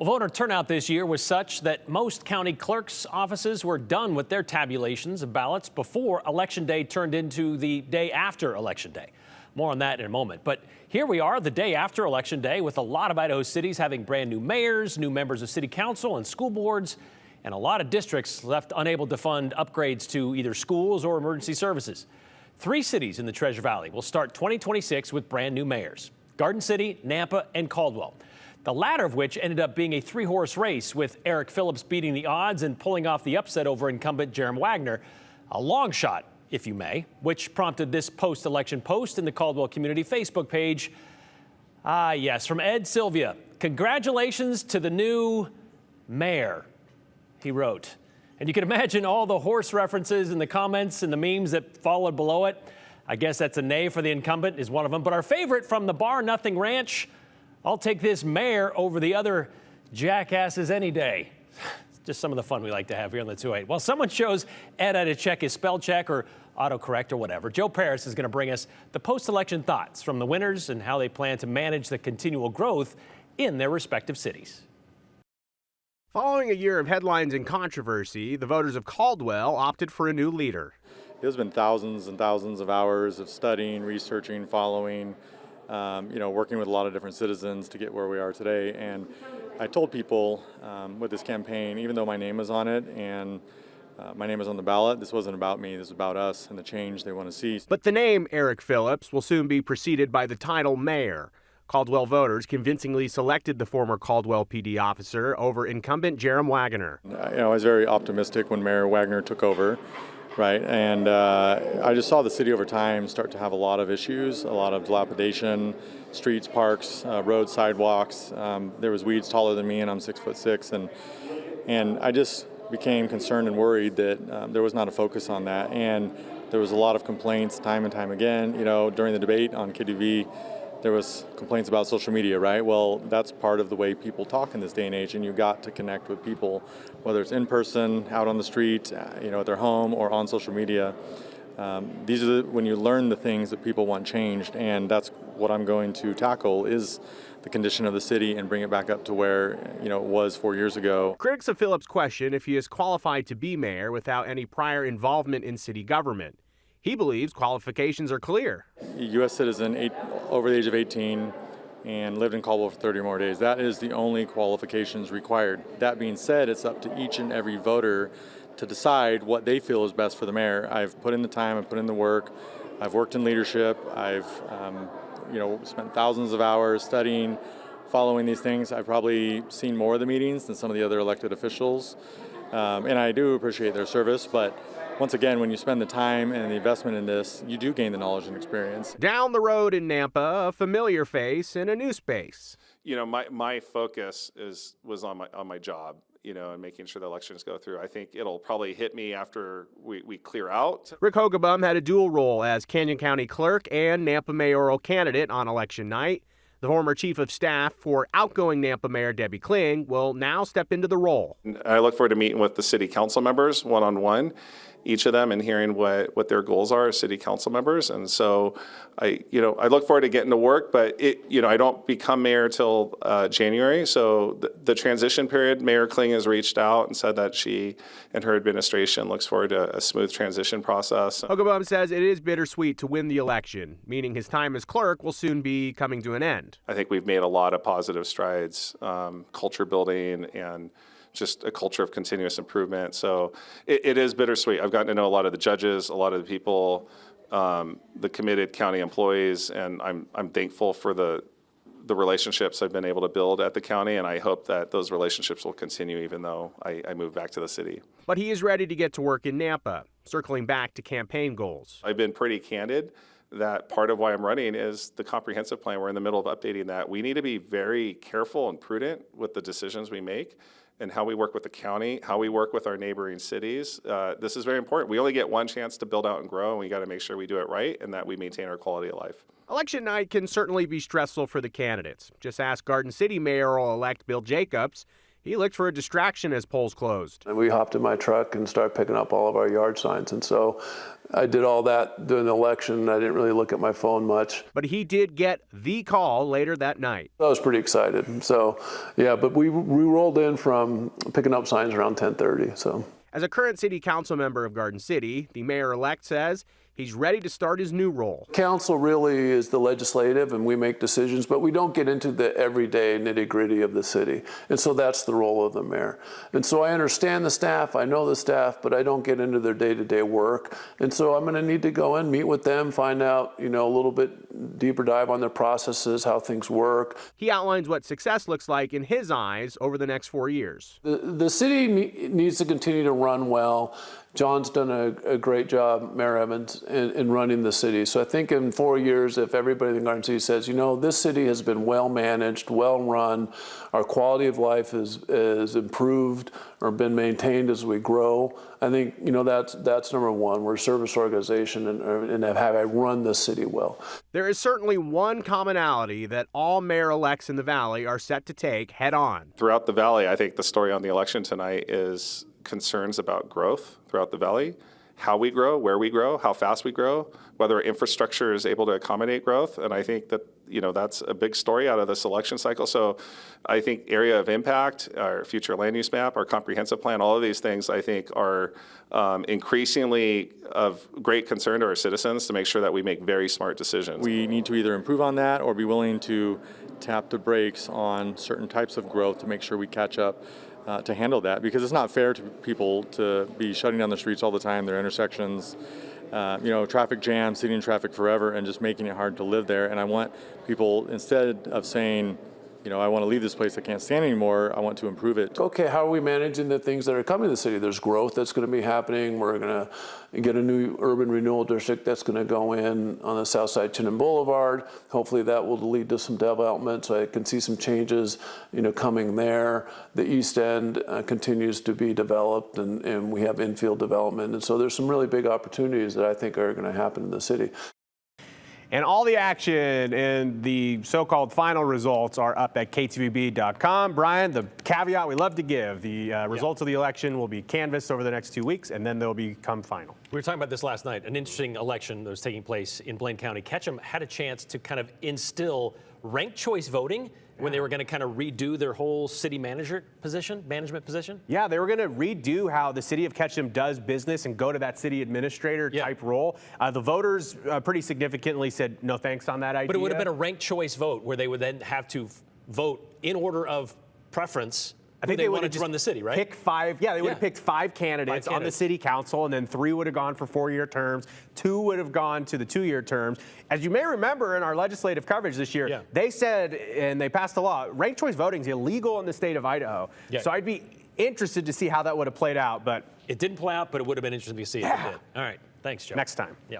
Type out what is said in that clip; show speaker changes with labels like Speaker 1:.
Speaker 1: Well, voter turnout this year was such that most county clerks' offices were done with their tabulations of ballots before Election Day turned into the day after Election Day. More on that in a moment. But here we are the day after Election Day with a lot of Idaho cities having brand new mayors, new members of city council and school boards, and a lot of districts left unable to fund upgrades to either schools or emergency services. 3 cities in the Treasure Valley will start 2026 with brand new mayors: Garden City, Nampa, and Caldwell. The latter of which ended up being a 3-horse race, with Eric Phillips beating the odds and pulling off the upset over incumbent Jerem Wagner. A long shot, if you may, which prompted this post-election post in the Caldwell community Facebook page. Yes, from Ed Sylvia. "Congratulations to the new mayor," he wrote. And you can imagine all the horse references in the comments and the memes that followed below it. I guess that's a nay for the incumbent is one of them. But our favorite from the Bar Nothing Ranch: "I'll take this mayor over the other jackasses any day." Just some of the fun we like to have here on the 2-8. Well, someone shows Ed how to check his spell check or autocorrect or whatever. Joe Paris is going to bring us the post-election thoughts from the winners and how they plan to manage the continual growth in their respective cities.
Speaker 2: Following a year of headlines and controversy, the voters of Caldwell opted for a new leader.
Speaker 3: There's been thousands and thousands of hours of studying, researching, following, working with a lot of different citizens to get where we are today. And I told people with this campaign, even though my name is on it and my name is on the ballot, this wasn't about me, this is about us and the change they want to see.
Speaker 2: But the name Eric Phillips will soon be preceded by the title mayor. Caldwell voters convincingly selected the former Caldwell PD officer over incumbent Jerem Wagner.
Speaker 3: I was very optimistic when Mayor Wagner took over. Right, and I just saw the city over time start to have a lot of issues, a lot of dilapidation, streets, parks, roads, sidewalks. There was weeds taller than me, and I'm 6'6", and I just became concerned and worried that there was not a focus on that, and there was a lot of complaints time and time again. During the debate on KTV, there was complaints about social media, right? Well, that's part of the way people talk in this day and age, and you got to connect with people, whether it's in person, out on the street, at their home, or on social media. These are when you learn the things that people want changed, and that's what I'm going to tackle is the condition of the city and bring it back up to where it was 4 years ago.
Speaker 2: Critics of Phillips question if he is qualified to be mayor without any prior involvement in city government. He believes qualifications are clear.
Speaker 3: U.S. citizen, over the age of 18, and lived in Caldwell for 30 or more days. That is the only qualifications required. That being said, it's up to each and every voter to decide what they feel is best for the mayor. I've put in the time, I've put in the work, I've worked in leadership, I've spent thousands of hours studying, following these things. I've probably seen more of the meetings than some of the other elected officials, and I do appreciate their service, but once again, when you spend the time and the investment in this, you do gain the knowledge and experience.
Speaker 2: Down the road in Nampa, a familiar face in a new space.
Speaker 4: My focus was on my job, and making sure the elections go through. I think it'll probably hit me after we clear out.
Speaker 2: Rick Hogaboam had a dual role as Canyon County clerk and Nampa mayoral candidate on election night. The former chief of staff for outgoing Nampa Mayor Debbie Kling will now step into the role.
Speaker 4: I look forward to meeting with the city council members one-on-one, each of them, and hearing what their goals are as city council members. And so I look forward to getting to work, but I don't become mayor till January. So the transition period, Mayor Kling has reached out and said that she and her administration looks forward to a smooth transition process.
Speaker 2: Hogaboam says it is bittersweet to win the election, meaning his time as clerk will soon be coming to an end.
Speaker 4: I think we've made a lot of positive strides, culture building and just a culture of continuous improvement. So it is bittersweet. I've gotten to know a lot of the judges, a lot of the people, the committed county employees, and I'm thankful for the relationships I've been able to build at the county, and I hope that those relationships will continue even though I move back to the city.
Speaker 2: But he is ready to get to work in Nampa, circling back to campaign goals.
Speaker 4: I've been pretty candid that part of why I'm running is the comprehensive plan. We're in the middle of updating that. We need to be very careful and prudent with the decisions we make and how we work with the county, how we work with our neighboring cities. This is very important. We only get one chance to build out and grow, and we got to make sure we do it right and that we maintain our quality of life.
Speaker 2: Election night can certainly be stressful for the candidates. Just ask Garden City mayoral-elect Bill Jacobs. He looked for a distraction as polls closed.
Speaker 5: And we hopped in my truck and started picking up all of our yard signs. And so I did all that during the election. I didn't really look at my phone much.
Speaker 2: But he did get the call later that night.
Speaker 5: I was pretty excited. So, yeah, but we rolled in from picking up signs around 10:30. So,
Speaker 2: as a current city council member of Garden City, the mayor-elect says he's ready to start his new role.
Speaker 5: Council really is the legislative, and we make decisions, but we don't get into the everyday nitty-gritty of the city. And so that's the role of the mayor. And so I understand the staff, I know the staff, but I don't get into their day-to-day work. And so I'm going to need to go in, meet with them, find out, a little bit deeper dive on their processes, how things work.
Speaker 2: He outlines what success looks like in his eyes over the next 4 years.
Speaker 5: The city needs to continue to run well. John's done a great job, Mayor Evans, in running the city. So I think in 4 years, if everybody in Garden City says, this city has been well managed, well run, our quality of life is improved or been maintained as we grow, I think that's number one. We're a service organization and have I run the city well.
Speaker 2: There is certainly one commonality that all mayor-elects in the Valley are set to take head on.
Speaker 4: Throughout the Valley, I think the story on the election tonight is concerns about growth throughout the Valley, how we grow, where we grow, how fast we grow, whether infrastructure is able to accommodate growth. And I think that, that's a big story out of this election cycle. So I think area of impact, our future land use map, our comprehensive plan, all of these things I think are increasingly of great concern to our citizens to make sure that we make very smart decisions.
Speaker 3: We need to either improve on that or be willing to tap the brakes on certain types of growth to make sure we catch up to handle that, because it's not fair to people to be shutting down the streets all the time, their intersections, traffic jams, sitting in traffic forever and just making it hard to live there. And I want people, instead of saying, I want to leave this place, I can't stand anymore, I want to improve it.
Speaker 5: Okay, how are we managing the things that are coming to the city? There's growth that's going to be happening. We're going to get a new urban renewal district that's going to go in on the south side Chinnen Boulevard. Hopefully that will lead to some development, so I can see some changes, coming there. The east end continues to be developed, and we have infield development. And so there's some really big opportunities that I think are going to happen in the city.
Speaker 2: And all the action and the so-called final results are up at ktvb.com. Brian, the caveat we love to give, the results of the election will be canvassed over the next 2 weeks, and then they'll become final.
Speaker 1: We were talking about this last night, an interesting election that was taking place in Blaine County. Ketchum had a chance to kind of instill ranked choice voting when they were going to kind of redo their whole city management position.
Speaker 2: Yeah, they were going to redo how the city of Ketchum does business and go to that city administrator type role. The voters pretty significantly said no thanks on that idea.
Speaker 1: But it would have been a ranked choice vote where they would then have to vote in order of preference. I think they wanted to run the city, right?
Speaker 2: Pick five. Yeah, they would have picked five candidates on the city council, and then 3 would have gone for 4-year terms. 2 would have gone to the 2-year terms. As you may remember in our legislative coverage this year, they said, and they passed a law, ranked choice voting is illegal in the state of Idaho. Yeah. So I'd be interested to see how that would have played out. But
Speaker 1: it didn't play out, but it would have been interesting to see if it did. All right. Thanks, Joe.
Speaker 2: Next time.
Speaker 1: Yeah.